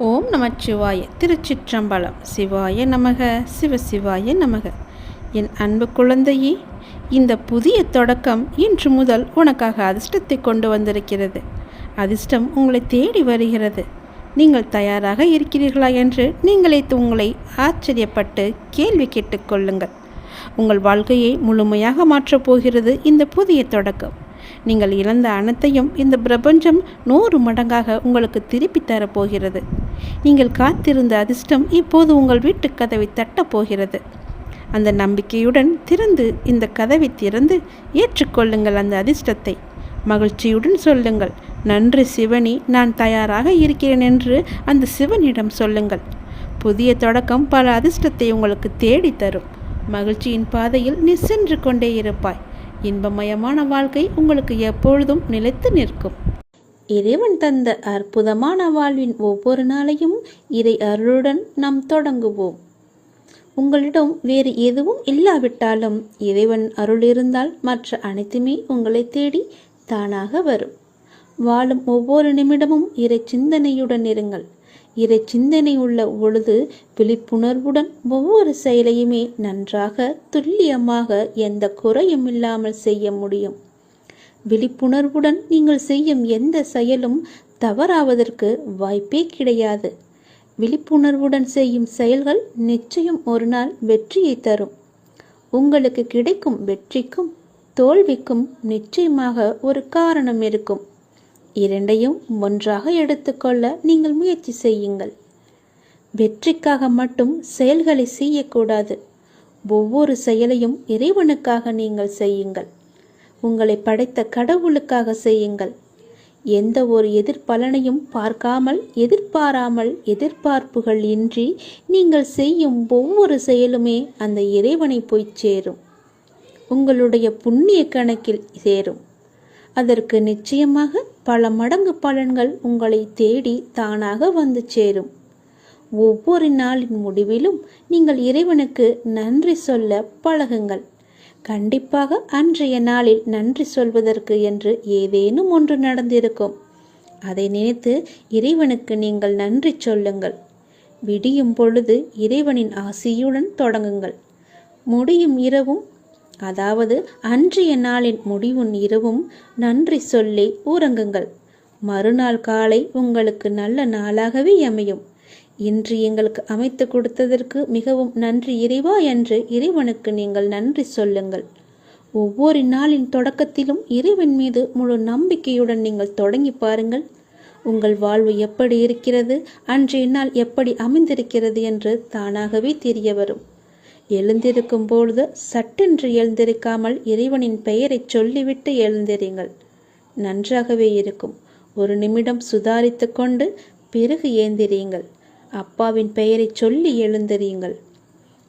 ஓம் நமச்சிவாய. திருச்சிற்றம்பலம். சிவாய நமக. சிவசிவாய நமக. என் அன்பு குழந்தையே, இந்த புதிய தொடக்கம் இன்று முதல் உனக்காக அதிர்ஷ்டத்தை கொண்டு வந்திருக்கிறது. அதிர்ஷ்டம் உங்களை தேடி வருகிறது. நீங்கள் தயாராக இருக்கிறீர்களா என்று நீங்களே உங்களை ஆச்சரியப்பட்டு கேள்வி கேட்டுக்கொள்ளுங்கள். உங்கள் வாழ்க்கையை முழுமையாக மாற்றப் போகிறது இந்த புதிய தொடக்கம். நீங்கள் இழந்த அனைத்தையும் இந்த பிரபஞ்சம் 100 மடங்காக உங்களுக்கு திருப்பி தரப்போகிறது. நீங்கள் காத்திருந்த அதிர்ஷ்டம் இப்போது உங்கள் வீட்டு கதவை தட்டப்போகிறது. அந்த நம்பிக்கையுடன் இந்த கதவை திறந்து ஏற்றுக்கொள்ளுங்கள். அந்த அதிர்ஷ்டத்தை மகிழ்ச்சியுடன் சொல்லுங்கள். நன்றி சிவனி, நான் தயாராக இருக்கிறேன் என்று அந்த சிவனிடம் சொல்லுங்கள். புதிய தொடக்கம் பல அதிர்ஷ்டத்தை உங்களுக்கு தேடி தரும். மகிழ்ச்சியின் பாதையில் நீ சென்று கொண்டே இருப்பாய். இன்பமயமான வாழ்க்கை உங்களுக்கு எப்பொழுதும் நிலைத்து நிற்கும். இறைவன் தந்த அற்புதமான வாழ்வின் ஒவ்வொரு நாளையும் இறை அருளுடன் நாம் தொடங்குவோம். உங்களிடம் வேறு எதுவும் இல்லாவிட்டாலும் இறைவன் அருள் இருந்தால் மற்ற அனைத்துமே உங்களை தேடி தானாக வரும். வாழும் ஒவ்வொரு நிமிடமும் இறை சிந்தனையுடன் இருங்கள். இறை சிந்தனை உள்ள பொழுது விழிப்புணர்வுடன் ஒவ்வொரு செயலையுமே நன்றாக துல்லியமாக எந்த குறையும் இல்லாமல் செய்ய முடியும். விழிப்புணர்வுடன் நீங்கள் செய்யும் எந்த செயலும் தவறாவதற்கு வாய்ப்பே கிடையாது. விழிப்புணர்வுடன் செய்யும் செயல்கள் நிச்சயம் ஒரு நாள் வெற்றியை தரும். உங்களுக்கு கிடைக்கும் வெற்றிக்கும் தோல்விக்கும் நிச்சயமாக ஒரு காரணம் இருக்கும். இரண்டையும் ஒன்றாக எடுத்துக்கொள்ள நீங்கள் முயற்சி செய்யுங்கள். வெற்றிக்காக மட்டும் செயல்களை செய்யக்கூடாது. ஒவ்வொரு செயலையும் இறைவனுக்காக நீங்கள் செய்யுங்கள். உங்களை படைத்த கடவுளுக்காக செய்யுங்கள். எந்த ஒரு எதிர்பலனையும் பார்க்காமல், எதிர்பாராமல், எதிர்பார்ப்புகள் இன்றி நீங்கள் செய்யும் ஒவ்வொரு செயலுமே அந்த இறைவனை போய் சேரும். உங்களுடைய புண்ணிய கணக்கில் சேரும். அதற்கு நிச்சயமாக பல மடங்கு பலன்கள் உங்களை தேடி தானாக வந்து சேரும். ஒவ்வொரு நாளின் முடிவிலும் நீங்கள் இறைவனுக்கு நன்றி சொல்ல பழகுங்கள். கண்டிப்பாக அன்றைய நாளில் நன்றி சொல்வதற்கு என்று ஏதேனும் ஒன்று நடந்திருக்கும். அதை நினைத்து இறைவனுக்கு நீங்கள் நன்றி சொல்லுங்கள். விடியும் பொழுது இறைவனின் ஆசியுடன் தொடங்குங்கள். முடியும் இரவும், அதாவது அன்றைய நாளின் முடிவும் இரவும் நன்றி சொல்லி உறங்குங்கள். மறுநாள் காலை உங்களுக்கு நல்ல நாளாகவே அமையும். இன்று எங்களுக்கு அமைத்து கொடுத்ததற்கு மிகவும் நன்றி இறைவா என்று இறைவனுக்கு நீங்கள் நன்றி சொல்லுங்கள். ஒவ்வொரு நாளின் தொடக்கத்திலும் இறைவன் மீது முழு நம்பிக்கையுடன் நீங்கள் தொடங்கி பாருங்கள். உங்கள் வாழ்வு எப்படி இருக்கிறது, அன்றைய நாள் எப்படி அமைந்திருக்கிறது என்று தானாகவே தெரிய வரும். எழுந்திருக்கும் பொழுது சட்டென்று எழுந்திருக்காமல் இறைவனின் பெயரை சொல்லிவிட்டு எழுந்திருங்கள். நன்றாகவே இருக்கும். ஒரு நிமிடம் சுதாரித்து கொண்டு பிறகு ஏந்திரியுங்கள். அப்பாவின் பெயரை சொல்லி எழுந்திரியுங்கள்.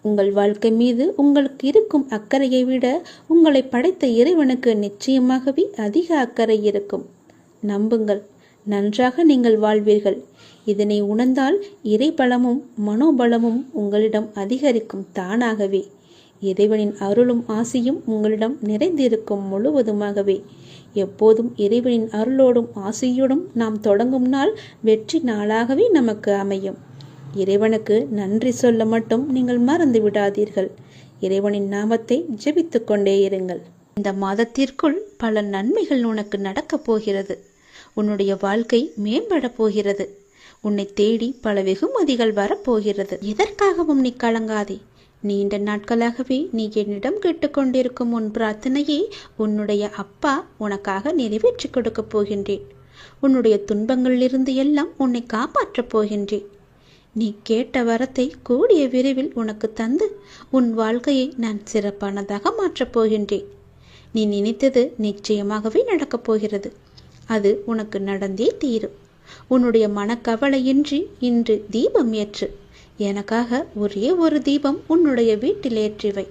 உங்கள் வாழ்க்கை மீது உங்களுக்கு இருக்கும் அக்கறையை விட உங்களை படைத்த இறைவனுக்கு நிச்சயமாகவே அதிக அக்கறை இருக்கும். நம்புங்கள், நன்றாக நீங்கள் வாழ்வீர்கள். இதனை உணர்ந்தால் இறைபலமும் மனோபலமும் உங்களிடம் அதிகரிக்கும் தானாகவே. இறைவனின் அருளும் ஆசியும் உங்களிடம் நிறைந்திருக்கும் முழுவதுமாகவே. எப்போதும் இறைவனின் அருளோடும் ஆசியோடும் நாம் தொடங்கும் நாள் வெற்றி நாளாகவே நமக்கு அமையும். இறைவனுக்கு நன்றி சொல்ல மட்டும் நீங்கள் மறந்து விடாதீர்கள். இறைவனின் நாமத்தை ஜெபித்து கொண்டே இருங்கள். இந்த மாதத்திற்குள் பல நன்மைகள் உனக்கு நடக்கப் போகிறது. உன்னுடைய வாழ்க்கை மேம்பட போகிறது. உன்னை தேடி பல வெகுமதிகள் வரப்போகிறது. எதற்காகவும் நீ கலங்காதே. நீண்ட நாட்களாகவே நீ என்னிடம் கேட்டுக்கொண்டிருக்கும் உன் பிரார்த்தனையை உன்னுடைய அப்பா உனக்காக நிறைவேற்றி கொடுக்கப் போகின்றேன். உன்னுடைய துன்பங்களிலிருந்து எல்லாம் உன்னை காப்பாற்றப் போகின்றேன். நீ கேட்ட வரத்தை கூடிய விரைவில் உனக்கு தந்து உன் வாழ்க்கையை நான் சிறப்பானதாக மாற்றப் போகின்றேன். நீ நினைத்தது நிச்சயமாகவே நடக்கப் போகிறது. அது உனக்கு நடந்தே தீரும். உன்னுடைய மனக்கவலையின்றி இன்று தீபம் ஏற்று. எனக்காக ஒரே ஒரு தீபம் உன்னுடைய வீட்டில் ஏற்றிவை.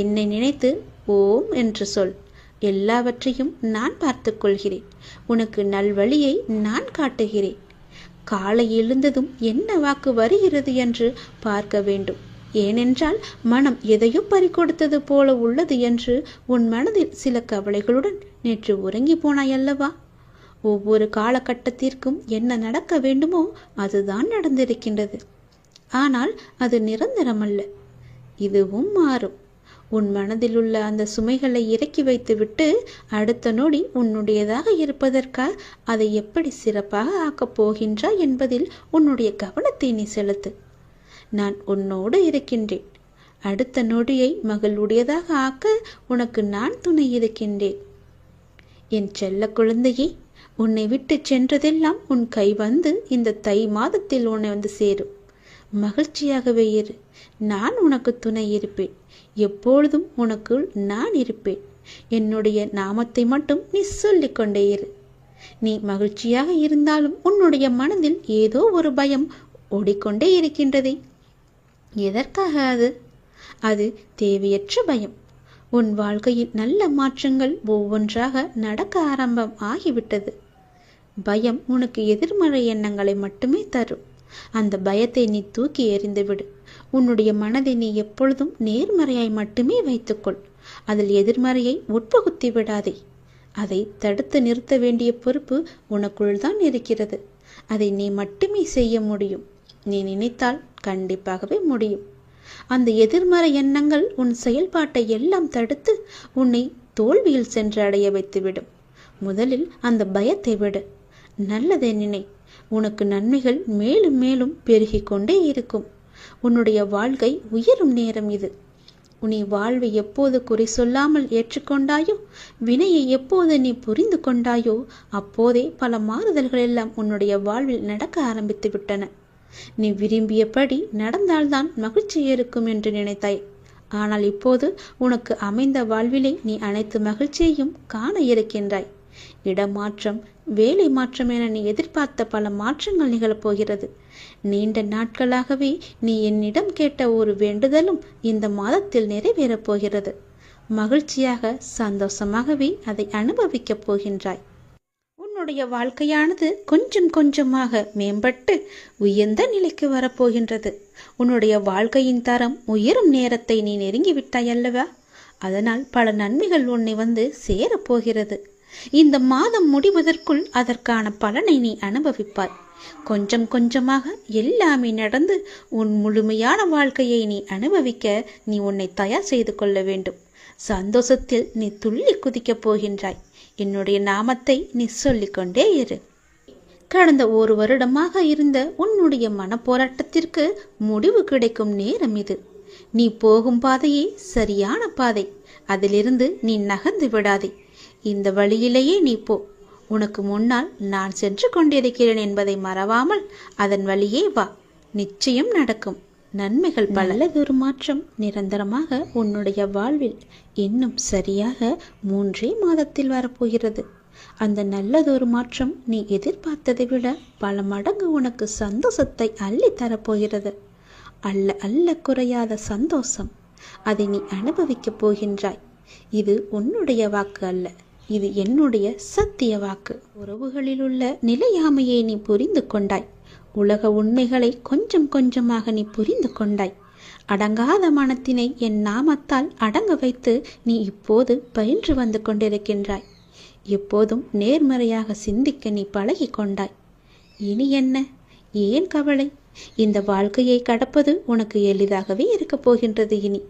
என்னை நினைத்து ஓம் என்று சொல். எல்லாவற்றையும் நான் பார்த்து கொள்கிறேன். உனக்கு நல்வழியை நான் காட்டுகிறேன். காலை எழுந்ததும் என்ன வாக்கு வருகிறது என்று பார்க்க வேண்டும். ஏனென்றால் மனம் எதையோ பறிகொடுத்தது போல உள்ளது என்று உன் மனதில் சில கவலைகளுடன் நேற்று உறங்கி போனாய் அல்லவா? ஒவ்வொரு காலகட்டத்திற்கும் என்ன நடக்க வேண்டுமோ அதுதான் நடந்திருக்கின்றது. ஆனால் அது நிரந்தரமல்ல, இதுவும் மாறும். உன் மனதில் உள்ள அந்த சுமைகளை இறக்கி வைத்துவிட்டு அடுத்த நொடி உன்னுடையதாக இருப்பதற்காக அதை எப்படி சிறப்பாக ஆக்கப் போகின்றாய் என்பதில் உன்னுடைய கவனத்தை நீ செலுத்து. நான் உன்னோடு இருக்கின்றேன். அடுத்த நொடியை மகளுடையதாக ஆக்க உனக்கு நான் துணை இருக்கின்றேன். என் செல்ல குழந்தையே, உன்னை விட்டு சென்றதெல்லாம் உன் கை வந்து இந்த தை மாதத்தில் உன்னை வந்து சேரும். மகிழ்ச்சியாகவே இரு. நான் உனக்கு துணை இருப்பேன். எப்பொழுதும் உனக்குள் நான் இருப்பேன். என்னுடைய நாமத்தை மட்டும் நீ சொல்லிக் கொண்டே இரு. நீ மகிழ்ச்சியாக இருந்தாலும் உன்னுடைய மனதில் ஏதோ ஒரு பயம் ஓடிக்கொண்டே இருக்கின்றதே. எதற்காக அது தேவையற்ற பயம். உன் வாழ்க்கையில் நல்ல மாற்றங்கள் ஒவ்வொன்றாக நடக்க ஆரம்பம் ஆகிவிட்டது. பயம் உனக்கு எதிர்மறை எண்ணங்களை மட்டுமே தரும். அந்த பயத்தை நீ தூக்கி எறிந்துவிடு. உன்னுடைய மனதை நீ எப்பொழுதும் நேர்மறையாய் மட்டுமே வைத்துக்கொள். அதில் எதிர்மறையை உட்புகுத்தி விடாதே. அதை தடுத்து நிறுத்த வேண்டிய பொறுப்பு உனக்குள் தான் இருக்கிறது. அதை நீ மட்டுமே செய்ய முடியும். நீ நினைத்தால் கண்டிப்பாகவே முடியும். அந்த எதிர்மறை எண்ணங்கள் உன் செயல்பாட்டை எல்லாம் தடுத்து உன்னை தோல்வியில் சென்று அடைய வைத்துவிடும். முதலில் அந்த பயத்தை விடு. நல்லதை நினை. உனக்கு நன்மைகள் மேலும் மேலும் பெருகி கொண்டே இருக்கும். உன்னுடைய வாழ்க்கை உயரும் நேரம் இது. நீ வாழ்வை எப்போது குறை சொல்லாமல் ஏற்றுக்கொண்டாயோ, வினையை எப்போது நீ புரிந்து கொண்டாயோ, அப்போதே பல மாறுதல்கள் எல்லாம் உன்னுடைய வாழ்வில் நடக்க ஆரம்பித்து விட்டன. நீ விரும்பியபடி நடந்தால்தான் மகிழ்ச்சி இருக்கும் என்று நினைத்தாய். ஆனால் இப்போது உனக்கு அமைந்த வாழ்விலே நீ அனைத்து மகிழ்ச்சியையும் காண இருக்கின்றாய். இடமாற்றம், வேலை மாற்றம் என நீ எதிர்பார்த்த பல மாற்றங்கள் நிகழப்போகிறது. நீண்ட நாட்களாகவே நீ என்னிடம் கேட்ட ஒரு வேண்டுதலும் இந்த மாதத்தில் நிறைவேறப் போகிறது. மகிழ்ச்சியாக சந்தோஷமாகவே அதை அனுபவிக்கப் போகின்றாய். உன்னுடைய வாழ்க்கையானது கொஞ்சம் கொஞ்சமாக மேம்பட்டு உயர்ந்த நிலைக்கு வரப்போகின்றது. உன்னுடைய வாழ்க்கையின் தரம் உயரும் நேரத்தை நீ நெருங்கிவிட்டாய் அல்லவா? அதனால் பல நன்மைகள் உன்னை வந்து சேரப்போகிறது. இந்த மாதம் முடிவதற்குள் அதற்கான பலனை நீ அனுபவிப்பாய். கொஞ்சம் கொஞ்சமாக எல்லாமே நடந்து உன் முழுமையான வாழ்க்கையை நீ அனுபவிக்க நீ உன்னை தயார் செய்து கொள்ள வேண்டும். சந்தோஷத்தில் நீ துள்ளி குதிக்கப் போகின்றாய். என்னுடைய நாமத்தை நீ சொல்லிக்கொண்டே இரு. கடந்த 1 வருடமாக இருந்த உன்னுடைய மனப்போராட்டத்திற்கு முடிவு கிடைக்கும் நேரம் இது. நீ போகும் பாதையே சரியான பாதை. அதிலிருந்து நீ நகர்ந்து விடாதே. இந்த வழியிலேயே நீ போ. உனக்கு முன்னால் நான் சென்று கொண்டிருக்கிறேன் என்பதை மறவாமல் அதன் வழியே வா. நிச்சயம் நடக்கும். நன்மைகள் பல. நல்லதொரு மாற்றம் நிரந்தரமாக உன்னுடைய வாழ்வில் இன்னும் சரியாக 3 மாதத்தில் வரப்போகிறது. அந்த நல்லதொரு மாற்றம் நீ எதிர்பார்த்ததை விட பல மடங்கு உனக்கு சந்தோஷத்தை அள்ளி தரப்போகிறது. அல்ல அல்ல குறையாத சந்தோஷம். அதை நீ அனுபவிக்கப் போகின்றாய். இது உன்னுடைய வாக்கு அல்ல, இது என்னுடைய சத்திய வாக்கு. உறவுகளில் உள்ள நிலையாமையை நீ புரிந்து கொண்டாய். உலக உண்மைகளை கொஞ்சம் கொஞ்சமாக நீ புரிந்து கொண்டாய். அடங்காத மனத்தினை என் நாமத்தால் அடங்க வைத்து நீ இப்போது பயின்று வந்து கொண்டிருக்கின்றாய். எப்போதும் நேர்மறையாக சிந்திக்க நீ பழகி கொண்டாய். இனி என்ன, ஏன் கவலை? இந்த வாழ்க்கையை கடப்பது உனக்கு எளிதாகவே இருக்கப் போகின்றது. இனி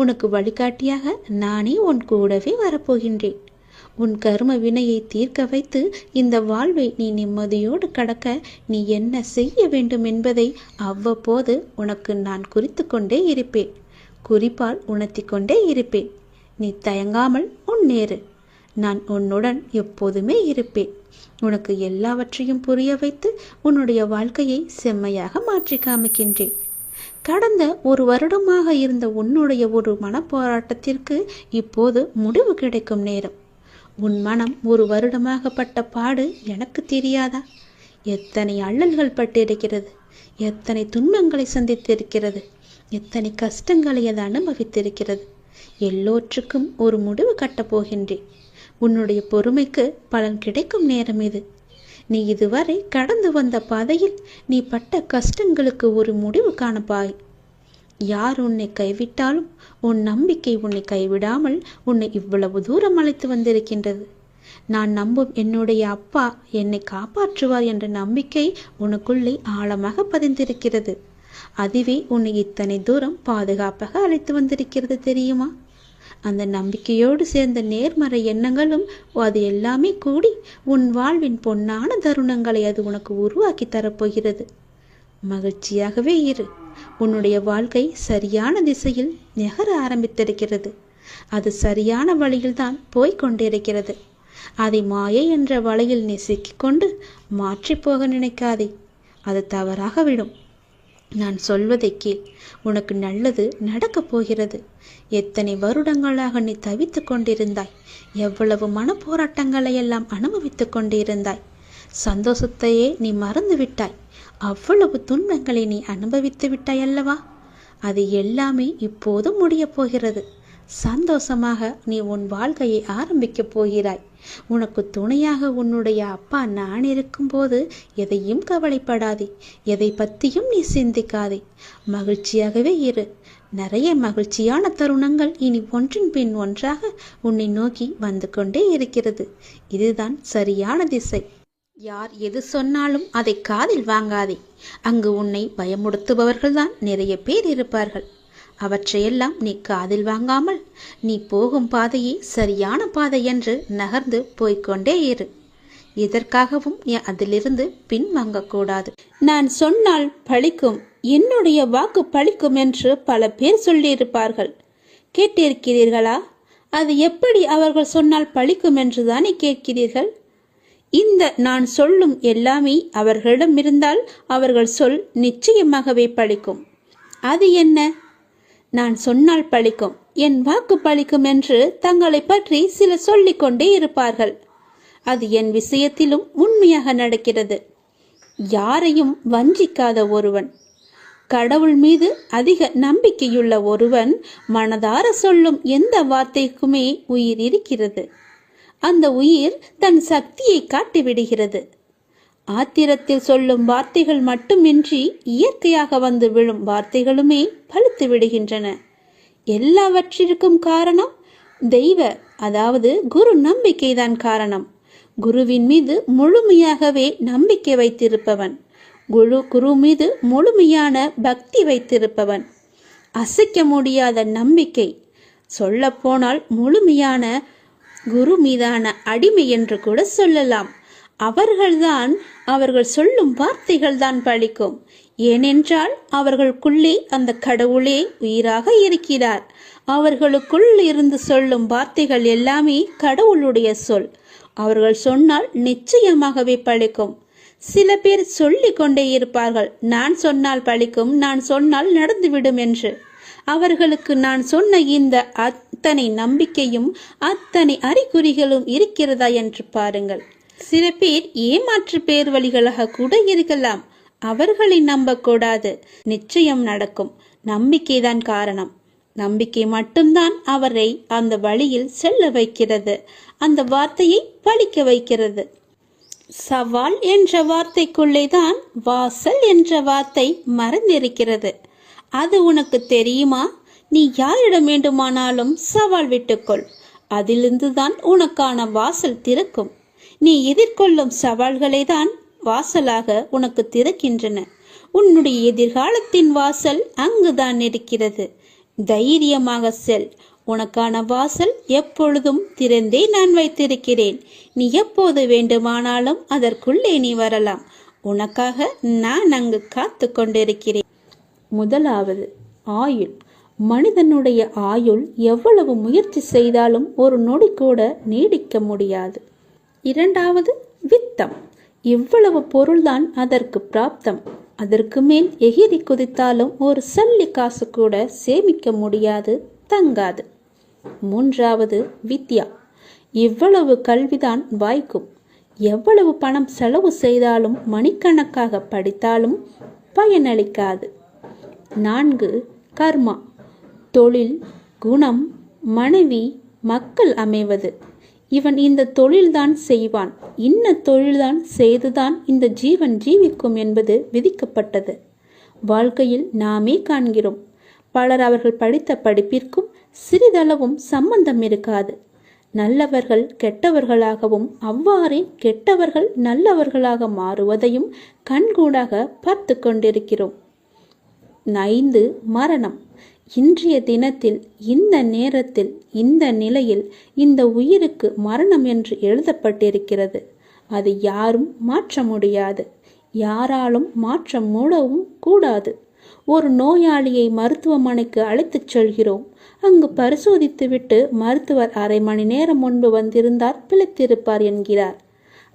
உனக்கு வழிகாட்டியாக நானே உன் கூடவே வரப்போகின்றேன். உன் கர்ம வினையை தீர்க்க வைத்து இந்த வாழ்வை நீ நிம்மதியோடு கடக்க நீ என்ன செய்ய வேண்டும் என்பதை அவ்வப்போது உனக்கு நான் குறித்து கொண்டே இருப்பேன். குறிப்பால் உணர்த்தி கொண்டே இருப்பேன். நீ தயங்காமல் முன்னேறு. நான் உன்னுடன் எப்போதுமே இருப்பேன். உனக்கு எல்லாவற்றையும் புரிய வைத்து உன்னுடைய வாழ்க்கையை செம்மையாக மாற்றி காமிக்கின்றேன். கடந்த 1 வருடமாக இருந்த உன்னுடைய ஒரு மனப்போராட்டத்திற்கு இப்போது முடிவு கிடைக்கும் நேரம். உன் மனம் 1 வருடமாக பட்ட பாடு எனக்கு தெரியாதா? எத்தனை அல்லல்கள் பட்டிருக்கிறது, எத்தனை துன்பங்களை சந்தித்திருக்கிறது, எத்தனை கஷ்டங்களை அது அனுபவித்திருக்கிறது. எல்லோற்றுக்கும் ஒரு முடிவு கட்டப் போகின்றேன். உன்னுடைய பொறுமைக்கு பலன் கிடைக்கும் நேரம் இது. நீ இதுவரை கடந்து வந்த பாதையில் நீ பட்ட கஷ்டங்களுக்கு ஒரு முடிவு காணப்பாய். யார் உன்னை கைவிட்டாலும் உன் நம்பிக்கை உன்னை கைவிடாமல் உன்னை இவ்வளவு தூரம் அழைத்து வந்திருக்கின்றது. நான் நம்பும் என்னுடைய அப்பா என்னை காப்பாற்றுவார் என்ற நம்பிக்கை உனக்குள்ளே ஆழமாக பதிந்திருக்கிறது. அதுவே உன்னை இத்தனை தூரம் பாதுகாப்பாக அழைத்து வந்திருக்கிறது தெரியுமா? அந்த நம்பிக்கையோடு சேர்ந்த நேர்மறை எண்ணங்களும் அது எல்லாமே கூடி உன் வாழ்வின் பொன்னான தருணங்களை அது உனக்கு உருவாக்கி தரப்போகிறது. மகிழ்ச்சியாகவே இரு. உன்னுடைய வாழ்க்கை சரியான திசையில் நகர ஆரம்பித்திருக்கிறது. அது சரியான வழியில்தான் போய்கொண்டிருக்கிறது. அதை மாயை என்ற வலையில் நீ சிக்கிக்கொண்டு மாற்றி போக நினைக்காதே. அது தவறாக விடும். நான் சொல்வதை கேள். உனக்கு நல்லது நடக்கப் போகிறது. எத்தனை வருடங்களாக நீ தவித்து கொண்டிருந்தாய். எவ்வளவு மன போராட்டங்களை எல்லாம் அனுபவித்து கொண்டிருந்தாய். சந்தோஷத்தையே நீ மறந்து விட்டாய். அவ்வளவு துன்பங்களை நீ அனுபவித்து விட்டாய் அல்லவா? அது எல்லாமே இப்போது முடியப் போகிறது. சந்தோஷமாக நீ உன் வாழ்க்கையை ஆரம்பிக்கப் போகிறாய். உனக்கு துணையாக உன்னுடைய அப்பா நான் இருக்கும்போது எதையும் கவலைப்படாதே. எதை பற்றியும் நீ சிந்திக்காதே. மகிழ்ச்சியாகவே இரு. நிறைய மகிழ்ச்சியான தருணங்கள் இனி ஒன்றின் பின் ஒன்றாக உன்னை நோக்கி வந்து கொண்டே இருக்கிறது. இதுதான் சரியான திசை. யார் எது சொன்னாலும் அதை காதில் வாங்காதே. அங்கு உன்னை பயமுடுத்துபவர்கள்தான் நிறைய பேர் இருப்பார்கள். அவற்றையெல்லாம் நீ காதில் வாங்காமல் நீ போகும் பாதையே சரியான பாதை என்று நகர்ந்து போய்கொண்டே இரு. இதற்காகவும் நீ அதிலிருந்து பின்வாங்கக்கூடாது. நான் சொன்னால் பழிக்கும், என்னுடைய வாக்கு பழிக்கும் என்று பல பேர் சொல்லியிருப்பார்கள். கேட்டிருக்கிறீர்களா? அது எப்படி அவர்கள் சொன்னால் பழிக்கும் என்று தானே கேட்கிறீர்கள்? இந்த நான் சொல்லும் எல்லாமே அவர்களிடம் இருந்தால் அவர்கள் சொல் நிச்சயமாகவே பழிக்கும். அது என்ன? நான் சொன்னால் பழிக்கும், என் வாக்கு பழிக்கும் என்று தங்களை பற்றி சிலர் சொல்லிக் கொண்டே இருப்பார்கள். அது என் விஷயத்திலும் உண்மையாக நடக்கிறது. யாரையும் வஞ்சிக்காத ஒருவன், கடவுள் மீது அதிக நம்பிக்கையுள்ள ஒருவன் மனதார சொல்லும் எந்த வார்த்தைக்குமே உயிர் இருக்கிறது. அந்த உயிர் தன் சக்தியை காட்டிவிடுகிறது. ஆத்திரத்தில் சொல்லும் வார்த்தைகள் மட்டுமின்றி இயற்கையாக வந்து விழும் வார்த்தைகளுமே பழுத்து விடுகின்றன. எல்லாவற்றிற்கும் காரணம் தெய்வ, அதாவது குரு நம்பிக்கைதான் காரணம். குருவின் மீது முழுமையாகவே நம்பிக்கை வைத்திருப்பவன், குரு மீது முழுமையான பக்தி வைத்திருப்பவன், அசைக்க முடியாத நம்பிக்கை, சொல்ல போனால் முழுமையான குரு மீதான அடிமை என்று கூட சொல்லலாம். அவர்கள்தான், அவர்கள் சொல்லும் வார்த்தைகள்தான் பழிக்கும். ஏனென்றால் அவர்களுக்குள்ளே அந்த கடவுளே உயிராக இருக்கிறார். அவர்களுக்குள் இருந்து சொல்லும் வார்த்தைகள் எல்லாமே கடவுளுடைய சொல். அவர்கள் சொன்னால் நிச்சயமாகவே பழிக்கும். சில பேர் சொல்லிக் கொண்டே இருப்பார்கள், நான் சொன்னால் பழிக்கும், நான் சொன்னால் நடந்துவிடும் என்று. அவர்களுக்கு நான் சொன்ன இந்த அத்தனை நம்பிக்கையும் அத்தனை அறிகுறிகளும் இருக்கிறதா என்று பாருங்கள். சில பேர் ஏமாற்று பேர் வழிகளாக கூட இருக்கலாம். அவர்களை நம்பக்கூடாது. நிச்சயம் நடக்கும். நம்பிக்கைதான் காரணம். நம்பிக்கை மட்டும்தான் அவரை அந்த வழியில் செல்ல வைக்கிறது, அந்த வார்த்தையை பழிக்க வைக்கிறது. சவால் என்ற வார்த்தைக்குள்ளேதான் வாசல் என்ற வார்த்தை மறைந்திருக்கிறது. அது உனக்கு தெரியுமா? நீ யாரிடம் வேண்டுமானாலும் சவால் விட்டுக்கொள். அதிலிருந்து தான் உனக்கான வாசல் திறக்கும். நீ எதிர்கொள்ளும் சவால்களை தான் வாசலாக உனக்கு திறக்கின்றன. உன்னுடைய எதிர்காலத்தின் வாசல் அங்குதான் இருக்கிறது. தைரியமாக செல். உனக்கான வாசல் எப்பொழுதும் திறந்தே நான் வைத்திருக்கிறேன். நீ எப்போது வேண்டுமானாலும் அதற்குள்ளே நீ வரலாம். உனக்காக நான் அங்கு காத்து கொண்டிருக்கிறேன். முதலாவது, ஆயுள். மனிதனுடைய ஆயுள் எவ்வளவு முயற்சி செய்தாலும் ஒரு நொடி கூட நீடிக்க முடியாது. இரண்டாவது, வித்தம். இவ்வளவு பொருள்தான் அதற்கு பிராப்தம். அதற்கு மேல் எகிரி குதித்தாலும் ஒரு சல்லி காசு கூட சேமிக்க முடியாது, தங்காது. மூன்றாவது, வித்யா. இவ்வளவு கல்விதான் வாய்க்கும். எவ்வளவு பணம் செலவு செய்தாலும் மணிக்கணக்காக படித்தாலும் பயனளிக்காது. 4, கர்மா. தொழில், குணம், மனைவி, மக்கள் அமைவது. இவன் இந்த தொழில்தான் செய்வான், இன்ன தொழில்தான் செய்துதான் இந்த ஜீவன் ஜீவிக்கும் என்பது விதிக்கப்பட்டது. வாழ்க்கையில் நாமே காண்கிறோம். பலர் அவர்கள் படித்த படிப்பிற்கும் சிறிதளவும் சம்பந்தம் இருக்காது. நல்லவர்கள் கெட்டவர்களாகவும் அவ்வாறே கெட்டவர்கள் நல்லவர்களாக மாறுவதையும் கண்கூடாக பார்த்து கொண்டிருக்கிறோம். 5. மரணம். இன்றைய தினத்தில், இந்த நேரத்தில், இந்த நிலையில் இந்த உயிருக்கு மரணம் என்று எழுதப்பட்டிருக்கிறது. அது யாரும் மாற்ற முடியாது, யாராலும் மாற்ற மூடவும் கூடாது. ஒரு நோயாளியை மருத்துவமனைக்கு அழைத்துச் செல்கிறோம். அங்கு பரிசோதித்துவிட்டு மருத்துவர் 1/2 மணி நேரம் முன்பு வந்திருந்தார், பிழைத்திருப்பார் என்கிறார்.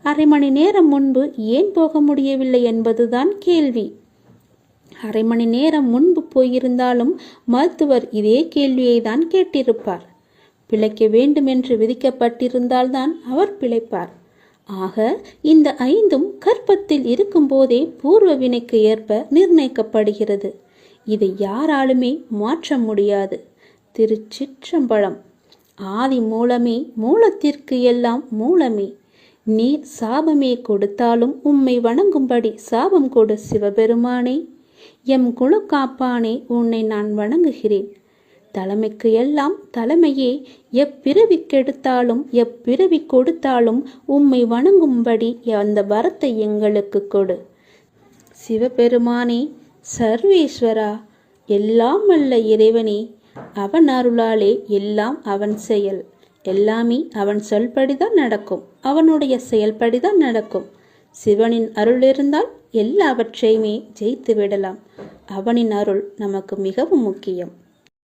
1/2 மணி நேரம் முன்பு ஏன் போக முடியவில்லை என்பதுதான் கேள்வி. 1/2 மணி நேரம் முன்பு போயிருந்தாலும் மருத்துவர் இதே கேள்வியை தான் கேட்டிருப்பார். பிழைக்க வேண்டுமென்று விதிக்கப்பட்டிருந்தால்தான் அவர் பிழைப்பார். ஆக இந்த 5ம் கர்ப்பத்தில் இருக்கும்போதே பூர்வ வினைக்கு ஏற்ப நிர்ணயிக்கப்படுகிறது. இதை யாராலுமே மாற்ற முடியாது. திருச்சிற்றம்பலம். ஆதி மூலமே, மூலத்திற்கு எல்லாம் மூலமே. நீர் சாபமே கொடுத்தாலும் உம்மை வணங்கும்படி சாபம் கொடு சிவபெருமானே. எம் குழு காப்பானே, உன்னை நான் வணங்குகிறேன். தலைமைக்கு எல்லாம் தலைமையே, எப்பிறவி கெடுத்தாலும் எப்பிறவி கொடுத்தாலும் உம்மை வணங்கும்படி அந்த வரத்தை எங்களுக்கு கொடு. சிவபெருமானே, சர்வேஸ்வரா, எல்லாம் வல்ல இறைவனே, அவன் அருளாலே எல்லாம் அவன் செயல். எல்லாமே அவன் சொல்படிதான் நடக்கும், அவனுடைய செயல்படிதான் நடக்கும். சிவனின் அருள் இருந்தால் எல்லாவற்றையுமே ஜெயித்து விடலாம். அவனின் அருள் நமக்கு மிகவும் முக்கியம்.